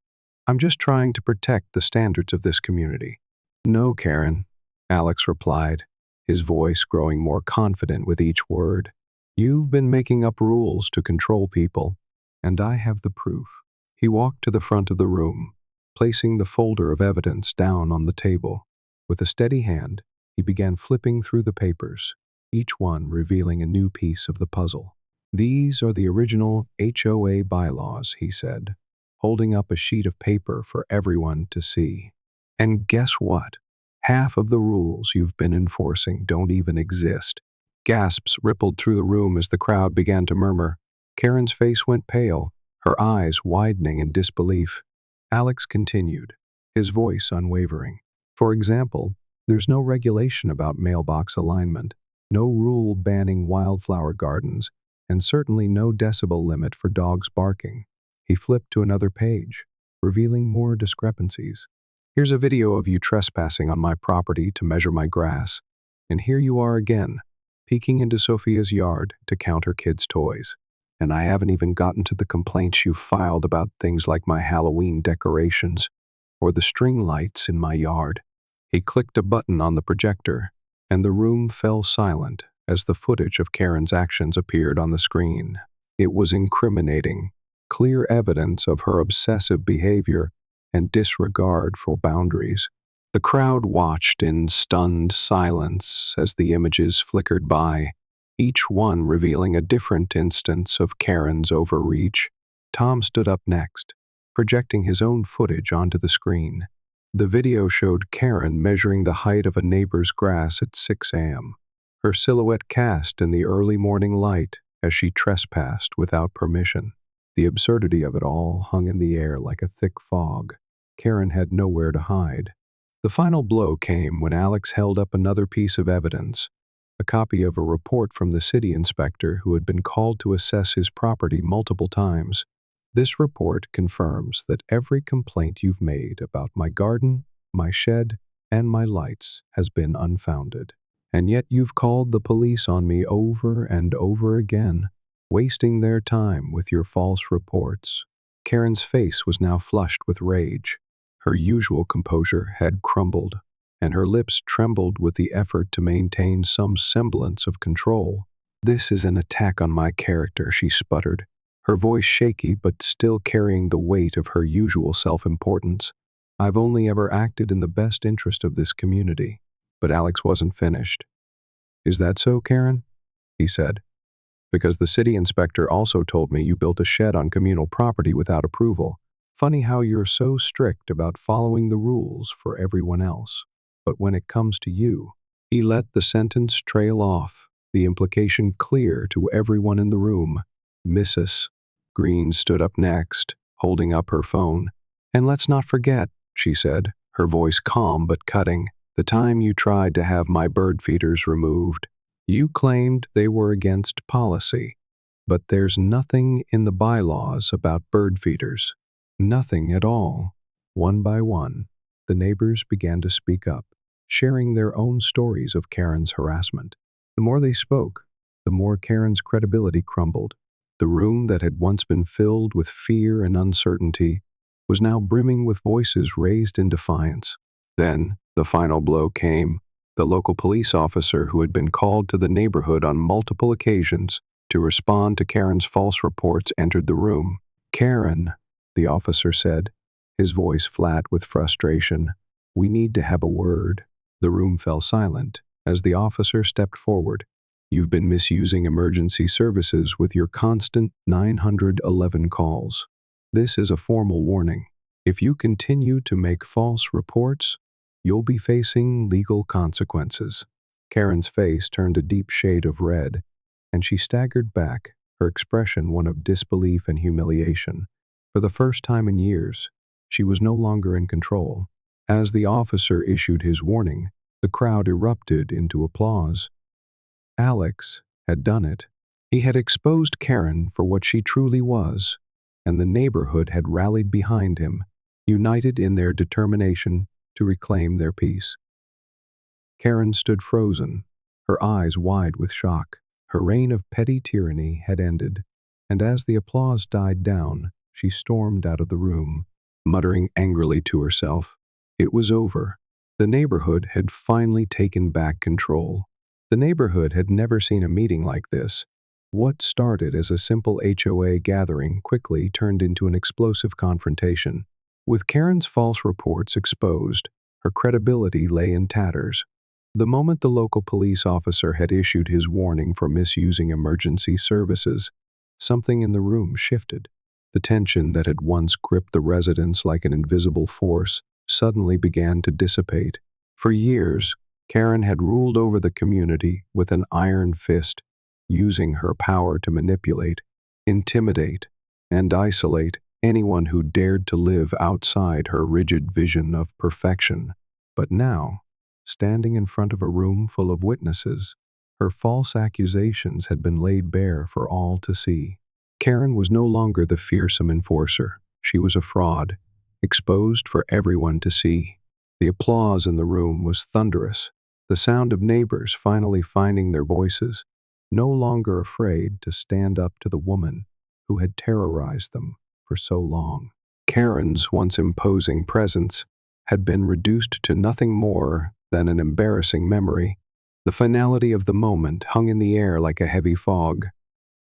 "I'm just trying to protect the standards of this community." "No, Karen," Alex replied, his voice growing more confident with each word. "You've been making up rules to control people, and I have the proof." He walked to the front of the room, placing the folder of evidence down on the table. With a steady hand, he began flipping through the papers, each one revealing a new piece of the puzzle. "These are the original HOA bylaws," he said, holding up a sheet of paper for everyone to see. "And guess what? Half of the rules you've been enforcing don't even exist." Gasps rippled through the room as the crowd began to murmur. Karen's face went pale, her eyes widening in disbelief. Alex continued, his voice unwavering. "For example, there's no regulation about mailbox alignment, no rule banning wildflower gardens, and certainly no decibel limit for dogs barking." He flipped to another page, revealing more discrepancies. "Here's a video of you trespassing on my property to measure my grass. And here you are again, peeking into Sophia's yard to count her kids' toys. And I haven't even gotten to the complaints you filed about things like my Halloween decorations or the string lights in my yard." He clicked a button on the projector, and the room fell silent as the footage of Karen's actions appeared on the screen. It was incriminating, clear evidence of her obsessive behavior and disregard for boundaries. The crowd watched in stunned silence as the images flickered by, each one revealing a different instance of Karen's overreach. Tom stood up next, projecting his own footage onto the screen. The video showed Karen measuring the height of a neighbor's grass at 6 a.m., her silhouette cast in the early morning light as she trespassed without permission. The absurdity of it all hung in the air like a thick fog. Karen had nowhere to hide. The final blow came when Alex held up another piece of evidence, a copy of a report from the city inspector who had been called to assess his property multiple times. "This report confirms that every complaint you've made about my garden, my shed, and my lights has been unfounded. And yet you've called the police on me over and over again, wasting their time with your false reports." Karen's face was now flushed with rage. Her usual composure had crumbled, and her lips trembled with the effort to maintain some semblance of control. "This is an attack on my character," she sputtered, her voice shaky but still carrying the weight of her usual self-importance. "I've only ever acted in the best interest of this community." But Alex wasn't finished. "Is that so, Karen?" he said. "Because the city inspector also told me you built a shed on communal property without approval. Funny how you're so strict about following the rules for everyone else. But when it comes to you..." He let the sentence trail off, the implication clear to everyone in the room. Mrs. Green stood up next, holding up her phone. "And let's not forget," she said, her voice calm but cutting, "the time you tried to have my bird feeders removed. You claimed they were against policy, but there's nothing in the bylaws about bird feeders. Nothing at all." One by one, the neighbors began to speak up, sharing their own stories of Karen's harassment. The more they spoke, the more Karen's credibility crumbled. The room that had once been filled with fear and uncertainty was now brimming with voices raised in defiance. Then, the final blow came. The local police officer who had been called to the neighborhood on multiple occasions to respond to Karen's false reports entered the room. "Karen," the officer said, his voice flat with frustration, "we need to have a word." The room fell silent as the officer stepped forward. "You've been misusing emergency services with your constant 911 calls. This is a formal warning. If you continue to make false reports, you'll be facing legal consequences." Karen's face turned a deep shade of red, and she staggered back, her expression one of disbelief and humiliation. For the first time in years, she was no longer in control. As the officer issued his warning, the crowd erupted into applause. Alex had done it. He had exposed Karen for what she truly was, and the neighborhood had rallied behind him, united in their determination to reclaim their peace. Karen stood frozen, her eyes wide with shock. Her reign of petty tyranny had ended, and as the applause died down, she stormed out of the room, muttering angrily to herself. It was over. The neighborhood had finally taken back control. The neighborhood had never seen a meeting like this. What started as a simple HOA gathering quickly turned into an explosive confrontation. With Karen's false reports exposed, her credibility lay in tatters. The moment the local police officer had issued his warning for misusing emergency services, something in the room shifted. The tension that had once gripped the residents like an invisible force suddenly began to dissipate. For years, Karen had ruled over the community with an iron fist, using her power to manipulate, intimidate, and isolate anyone who dared to live outside her rigid vision of perfection. But now, standing in front of a room full of witnesses, her false accusations had been laid bare for all to see. Karen was no longer the fearsome enforcer. She was a fraud, exposed for everyone to see. The applause in the room was thunderous, the sound of neighbors finally finding their voices, no longer afraid to stand up to the woman who had terrorized them for so long. Karen's once imposing presence had been reduced to nothing more than an embarrassing memory. The finality of the moment hung in the air like a heavy fog.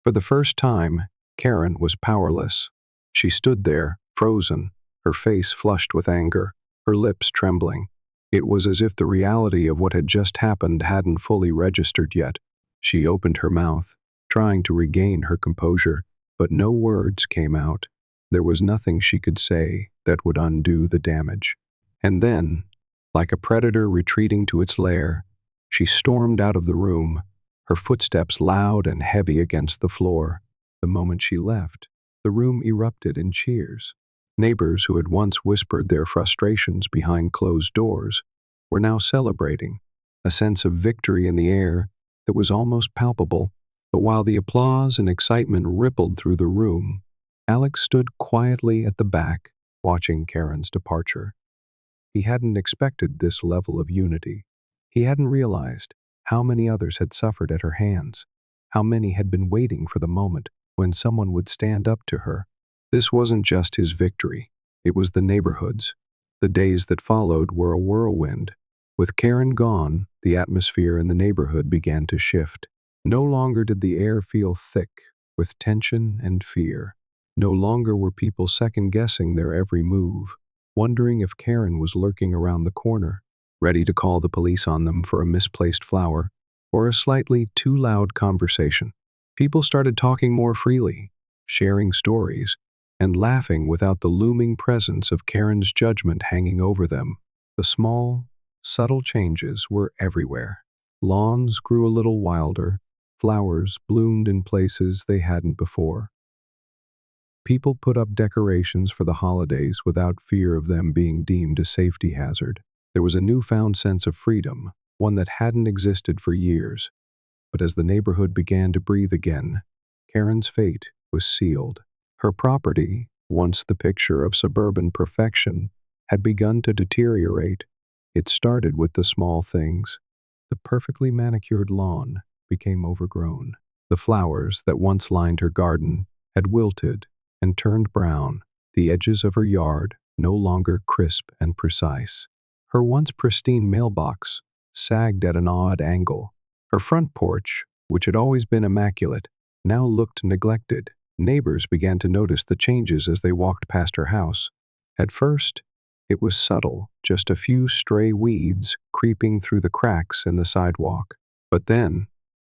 For the first time, Karen was powerless. She stood there, frozen, her face flushed with anger, her lips trembling. It was as if the reality of what had just happened hadn't fully registered yet. She opened her mouth, trying to regain her composure, but no words came out. There was nothing she could say that would undo the damage. And then, like a predator retreating to its lair, she stormed out of the room, her footsteps loud and heavy against the floor. The moment she left, the room erupted in cheers. Neighbors who had once whispered their frustrations behind closed doors were now celebrating, a sense of victory in the air that was almost palpable. But while the applause and excitement rippled through the room, Alex stood quietly at the back, watching Karen's departure. He hadn't expected this level of unity. He hadn't realized how many others had suffered at her hands, how many had been waiting for the moment when someone would stand up to her. This wasn't just his victory, it was the neighborhood's. The days that followed were a whirlwind. With Karen gone, the atmosphere in the neighborhood began to shift. No longer did the air feel thick with tension and fear. No longer were people second-guessing their every move, wondering if Karen was lurking around the corner, ready to call the police on them for a misplaced flower or a slightly too loud conversation. People started talking more freely, sharing stories, and laughing without the looming presence of Karen's judgment hanging over them. The small, subtle changes were everywhere. Lawns grew a little wilder, flowers bloomed in places they hadn't before. People put up decorations for the holidays without fear of them being deemed a safety hazard. There was a newfound sense of freedom, one that hadn't existed for years. But as the neighborhood began to breathe again, Karen's fate was sealed. Her property, once the picture of suburban perfection, had begun to deteriorate. It started with the small things. The perfectly manicured lawn became overgrown. The flowers that once lined her garden had wilted and turned brown, the edges of her yard no longer crisp and precise. Her once pristine mailbox sagged at an odd angle. Her front porch, which had always been immaculate, now looked neglected. Neighbors began to notice the changes as they walked past her house. At first, it was subtle, just a few stray weeds creeping through the cracks in the sidewalk. But then,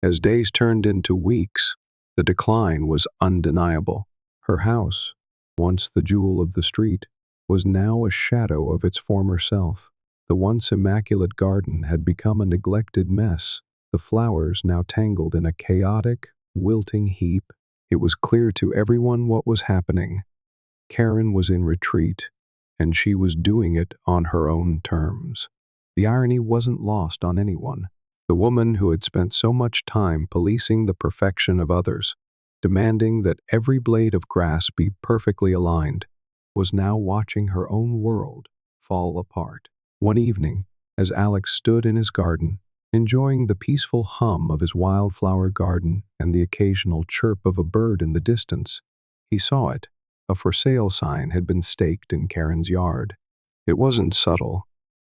as days turned into weeks, the decline was undeniable. Her house, once the jewel of the street, was now a shadow of its former self. The once immaculate garden had become a neglected mess, the flowers now tangled in a chaotic, wilting heap. It was clear to everyone what was happening. Karen was in retreat, and she was doing it on her own terms. The irony wasn't lost on anyone. The woman who had spent so much time policing the perfection of others, demanding that every blade of grass be perfectly aligned, was now watching her own world fall apart. One evening, as Alex stood in his garden, enjoying the peaceful hum of his wildflower garden and the occasional chirp of a bird in the distance, he saw it. A for sale sign had been staked in Karen's yard. It wasn't subtle.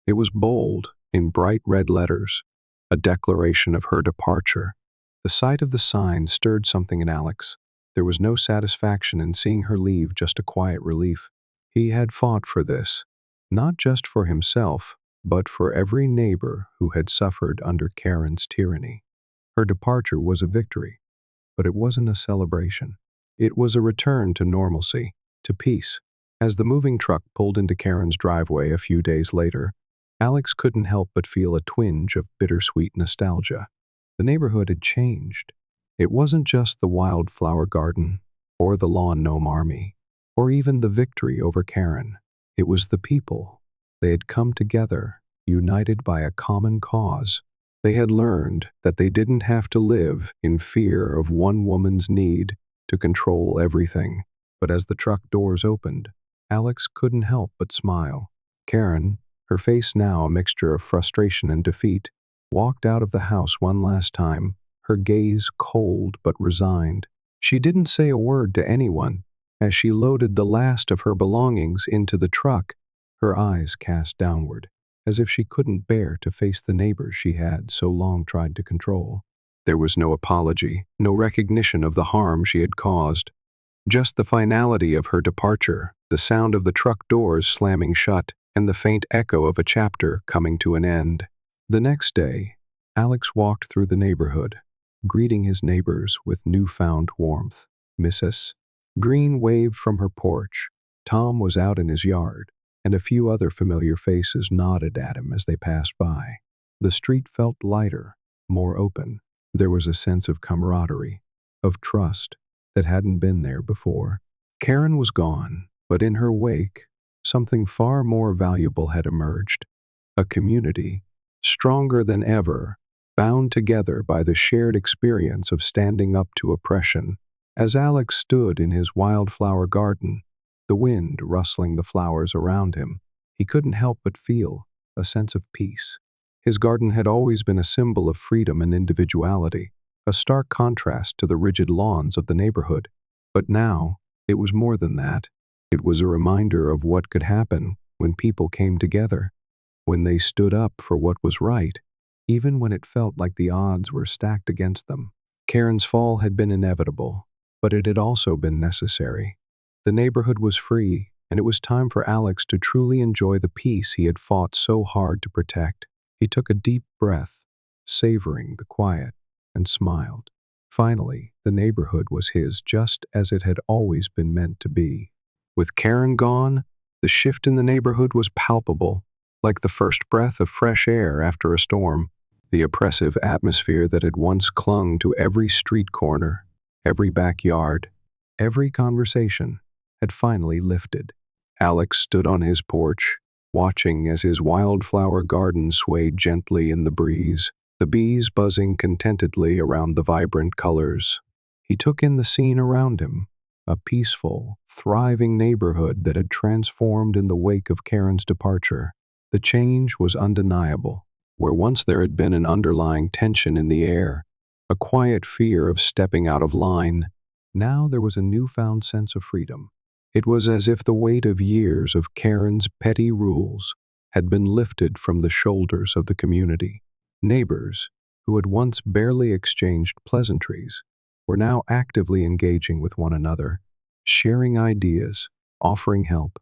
It was bold, in bright red letters, a declaration of her departure. The sight of the sign stirred something in Alex. There was no satisfaction in seeing her leave, just a quiet relief. He had fought for this, not just for himself, but for every neighbor who had suffered under Karen's tyranny. Her departure was a victory, but it wasn't a celebration. It was a return to normalcy, to peace. As the moving truck pulled into Karen's driveway a few days later, Alex couldn't help but feel a twinge of bittersweet nostalgia. The neighborhood had changed. It wasn't just the wildflower garden, or the lawn gnome army, or even the victory over Karen. It was the people. They had come together, united by a common cause. They had learned that they didn't have to live in fear of one woman's need to control everything. But as the truck doors opened, Alex couldn't help but smile. Karen, her face now a mixture of frustration and defeat, walked out of the house one last time, her gaze cold but resigned. She didn't say a word to anyone. As she loaded the last of her belongings into the truck, her eyes cast downward, as if she couldn't bear to face the neighbors she had so long tried to control. There was no apology, no recognition of the harm she had caused. Just the finality of her departure, the sound of the truck doors slamming shut, and the faint echo of a chapter coming to an end. The next day, Alex walked through the neighborhood, greeting his neighbors with newfound warmth. Mrs. Green waved from her porch. Tom was out in his yard, and a few other familiar faces nodded at him as they passed by. The street felt lighter, more open. There was a sense of camaraderie, of trust, that hadn't been there before. Karen was gone, but in her wake, something far more valuable had emerged. A community, stronger than ever, bound together by the shared experience of standing up to oppression. As Alex stood in his wildflower garden, the wind rustling the flowers around him, he couldn't help but feel a sense of peace. His garden had always been a symbol of freedom and individuality, a stark contrast to the rigid lawns of the neighborhood. But now, it was more than that. It was a reminder of what could happen when people came together, when they stood up for what was right, even when it felt like the odds were stacked against them. Karen's fall had been inevitable, but it had also been necessary. The neighborhood was free, and it was time for Alex to truly enjoy the peace he had fought so hard to protect. He took a deep breath, savoring the quiet, and smiled. Finally, the neighborhood was his, just as it had always been meant to be. With Karen gone, the shift in the neighborhood was palpable, like the first breath of fresh air after a storm. The oppressive atmosphere that had once clung to every street corner, every backyard, every conversation, had finally lifted. Alex stood on his porch, watching as his wildflower garden swayed gently in the breeze, the bees buzzing contentedly around the vibrant colors. He took in the scene around him, a peaceful, thriving neighborhood that had transformed in the wake of Karen's departure. The change was undeniable. Where once there had been an underlying tension in the air, a quiet fear of stepping out of line, now there was a newfound sense of freedom. It was as if the weight of years of Karen's petty rules had been lifted from the shoulders of the community. Neighbors, who had once barely exchanged pleasantries, were now actively engaging with one another, sharing ideas, offering help,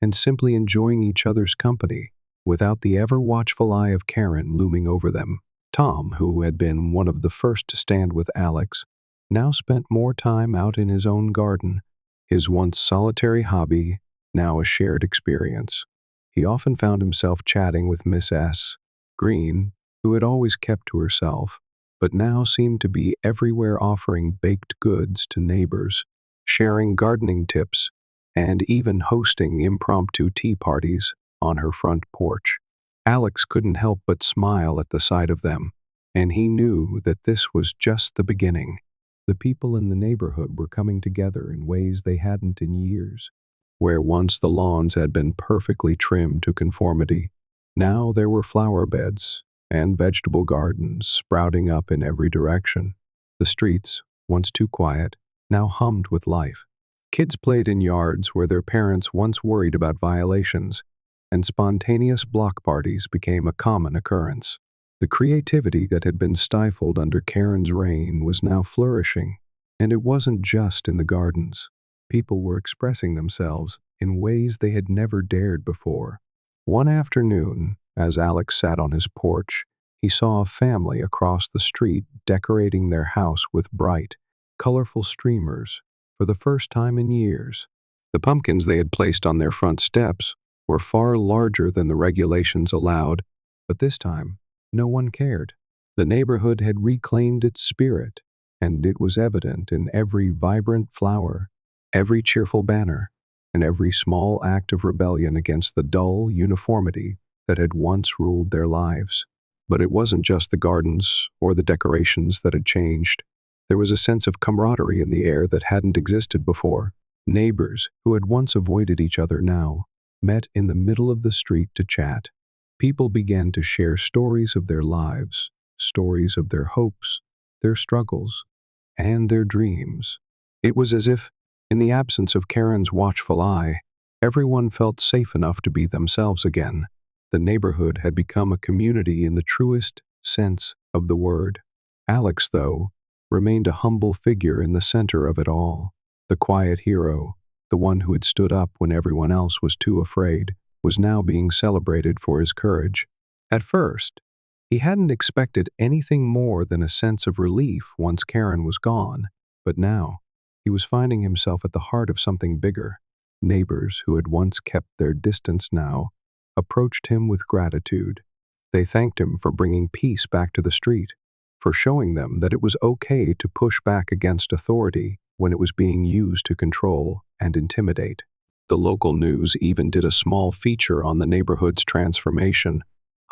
and simply enjoying each other's company without the ever-watchful eye of Karen looming over them. Tom, who had been one of the first to stand with Alex, now spent more time out in his own garden, his once solitary hobby, now a shared experience. He often found himself chatting with Miss S. Green, who had always kept to herself, but now seemed to be everywhere offering baked goods to neighbors, sharing gardening tips, and even hosting impromptu tea parties on her front porch. Alex couldn't help but smile at the sight of them, And he knew that this was just the beginning. The people in the neighborhood were coming together in ways they hadn't in years. Where once the lawns had been perfectly trimmed to conformity, now there were flower beds and vegetable gardens sprouting up in every direction. The streets, once too quiet, now hummed with life. Kids played in yards where their parents once worried about violations, and spontaneous block parties became a common occurrence. The creativity that had been stifled under Karen's reign was now flourishing, and it wasn't just in the gardens. People were expressing themselves in ways they had never dared before. One afternoon, as Alex sat on his porch, he saw a family across the street decorating their house with bright, colorful streamers for the first time in years. The pumpkins they had placed on their front steps were far larger than the regulations allowed, but this time, no one cared. The neighborhood had reclaimed its spirit, and it was evident in every vibrant flower, every cheerful banner, and every small act of rebellion against the dull uniformity that had once ruled their lives. But it wasn't just the gardens or the decorations that had changed. There was a sense of camaraderie in the air that hadn't existed before. Neighbors who had once avoided each other now met in the middle of the street to chat. People began to share stories of their lives, stories of their hopes, their struggles, and their dreams. It was as if, in the absence of Karen's watchful eye, everyone felt safe enough to be themselves again. The neighborhood had become a community in the truest sense of the word. Alex, though, remained a humble figure in the center of it all. The quiet hero, the one who had stood up when everyone else was too afraid, was now being celebrated for his courage. At first, he hadn't expected anything more than a sense of relief once Karen was gone, but now he was finding himself at the heart of something bigger. Neighbors who had once kept their distance now approached him with gratitude. They thanked him for bringing peace back to the street, for showing them that it was okay to push back against authority when it was being used to control and intimidate. The local news even did a small feature on the neighborhood's transformation,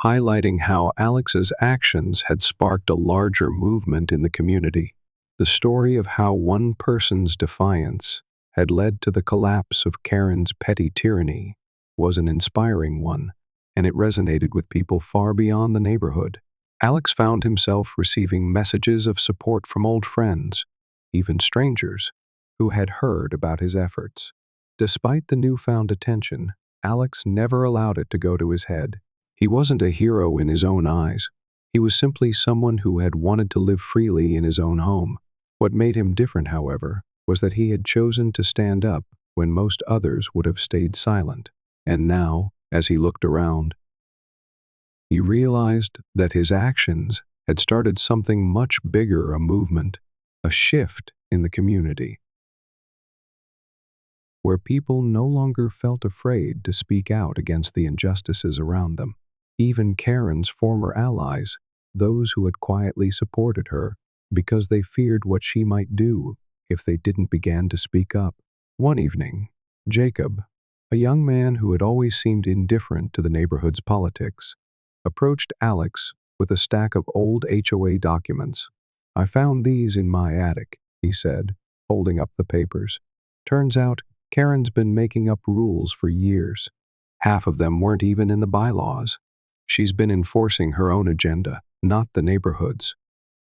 highlighting how Alex's actions had sparked a larger movement in the community. The story of how one person's defiance had led to the collapse of Karen's petty tyranny was an inspiring one, and it resonated with people far beyond the neighborhood. Alex found himself receiving messages of support from old friends, even strangers, who had heard about his efforts. Despite the newfound attention, Alex never allowed it to go to his head. He wasn't a hero in his own eyes. He was simply someone who had wanted to live freely in his own home. What made him different, however, was that he had chosen to stand up when most others would have stayed silent. And now, as he looked around, he realized that his actions had started something much bigger, a movement, a shift in the community, where people no longer felt afraid to speak out against the injustices around them. Even Karen's former allies, those who had quietly supported her because they feared what she might do if they didn't begin to speak up. One evening, Jacob, a young man who had always seemed indifferent to the neighborhood's politics, approached Alex with a stack of old HOA documents. "I found these in my attic," he said, holding up the papers. "Turns out Karen's been making up rules for years. Half of them weren't even in the bylaws. She's been enforcing her own agenda, not the neighborhood's."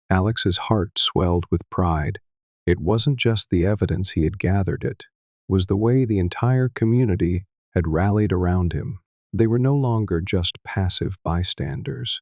Alex's heart swelled with pride. It wasn't just the evidence he had gathered, it was the way the entire community had rallied around him. They were no longer just passive bystanders.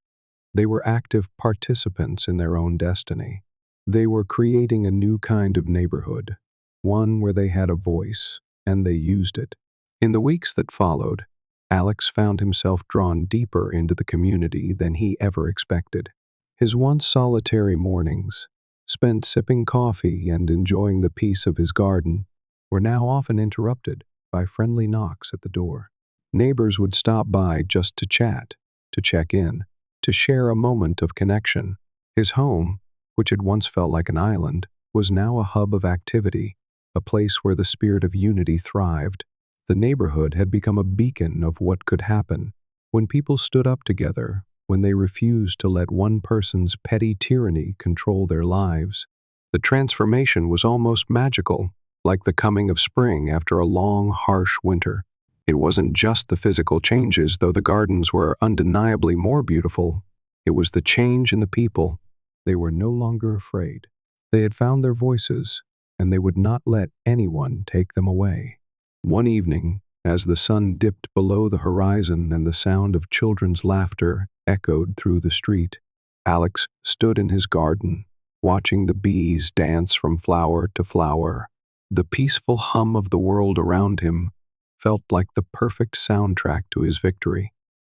They were active participants in their own destiny. They were creating a new kind of neighborhood, one where they had a voice, and they used it. In the weeks that followed, Alex found himself drawn deeper into the community than he ever expected. His once solitary mornings, spent sipping coffee and enjoying the peace of his garden, were now often interrupted by friendly knocks at the door. Neighbors would stop by just to chat, to check in, to share a moment of connection. His home, which had once felt like an island, was now a hub of activity, a place where the spirit of unity thrived. The neighborhood had become a beacon of what could happen when people stood up together, when they refused to let one person's petty tyranny control their lives. The transformation was almost magical, like the coming of spring after a long, harsh winter. It wasn't just the physical changes, though the gardens were undeniably more beautiful. It was the change in the people. They were no longer afraid. They had found their voices, and they would not let anyone take them away. One evening, as the sun dipped below the horizon and the sound of children's laughter echoed through the street, Alex stood in his garden, watching the bees dance from flower to flower. The peaceful hum of the world around him felt like the perfect soundtrack to his victory.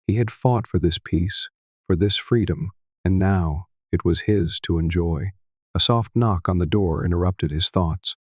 He had fought for this peace, for this freedom, and now it was his to enjoy. A soft knock on the door interrupted his thoughts,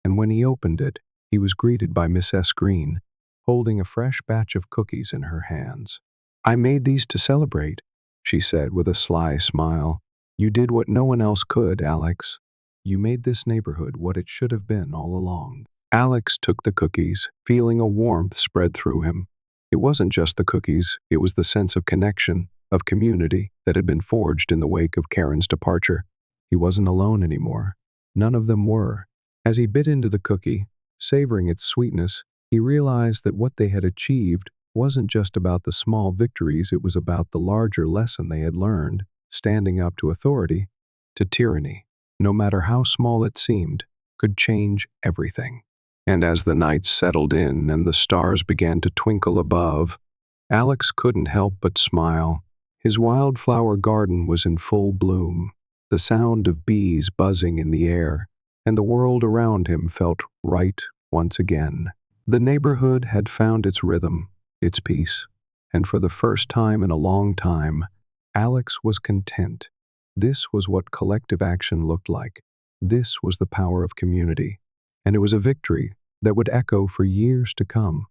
and when he opened it, he was greeted by Miss S. Green, holding a fresh batch of cookies in her hands. "I made these to celebrate," she said with a sly smile. "You did what no one else could, Alex. You made this neighborhood what it should have been all along." Alex took the cookies, feeling a warmth spread through him. It wasn't just the cookies, it was the sense of connection, of community that had been forged in the wake of Karen's departure. He wasn't alone anymore. None of them were. As he bit into the cookie, savoring its sweetness, he realized that what they had achieved wasn't just about the small victories, it was about the larger lesson they had learned, standing up to authority, to tyranny, no matter how small it seemed, could change everything. And as the night settled in and the stars began to twinkle above, Alex couldn't help but smile. His wildflower garden was in full bloom, the sound of bees buzzing in the air, and the world around him felt right once again. The neighborhood had found its rhythm, its peace, and for the first time in a long time, Alex was content. This was what collective action looked like. This was the power of community, and it was a victory that would echo for years to come.